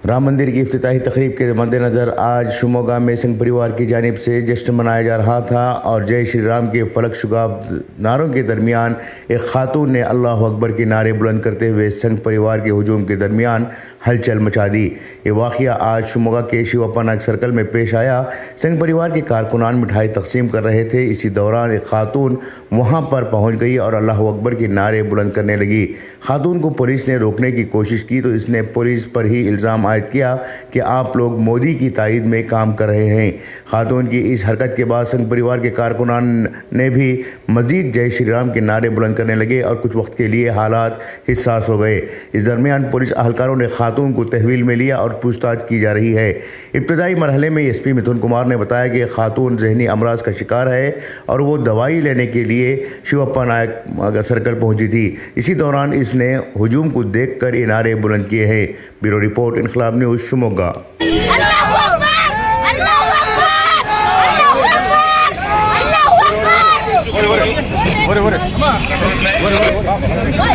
رام مندر کی افتتاحی تقریب کے مدنظر آج شموگا میں سنگھ پریوار کی جانب سے جشن منایا جا رہا تھا اور جے شری رام کے فلک شگاف نعروں کے درمیان ایک خاتون نے اللہ اکبر کے نعرے بلند کرتے ہوئے سنگھ پریوار کے ہجوم کے درمیان ہلچل مچا دی۔ یہ واقعہ آج شموگا کے شیوپا نائک سرکل میں پیش آیا۔ سنگھ پریوار کے کارکنان مٹھائی تقسیم کر رہے تھے۔ اسی دوران ایک خاتون وہاں پر پہنچ گئی اور اللہ اکبر کے نعرے بلند کرنے لگی۔ خاتون کو پولیس نے روکنے کی کوشش کی تو اس نے پولیس پر ہی الزام عائد کیا کہ آپ لوگ مودی کی تائید میں کام کر رہے ہیں۔ خاتون کی اس حرکت کے بعد سنگھ پریوار کے کارکنان نے بھی مزید جے شری رام کے نعرے بلند کرنے لگے اور کچھ وقت کے لیے حالات حساس ہو گئے۔ اس درمیان پولیس اہلکاروں نے خاتون کو تحویل میں لیا اور پوچھ تاچھ کی جا رہی ہے۔ ابتدائی مرحلے میں ایس پی متھن کمار نے بتایا کہ خاتون ذہنی امراض کا شکار ہے اور وہ دوائی لینے کے لیے شیوپا نائک سرکل پہنچی تھی۔ اسی دوران اس نے ہجوم کو دیکھ کر یہ نعرے بلند کیے ہیں۔ بیورو رپورٹ، انقلاب نیوز، شموگا۔ اللہ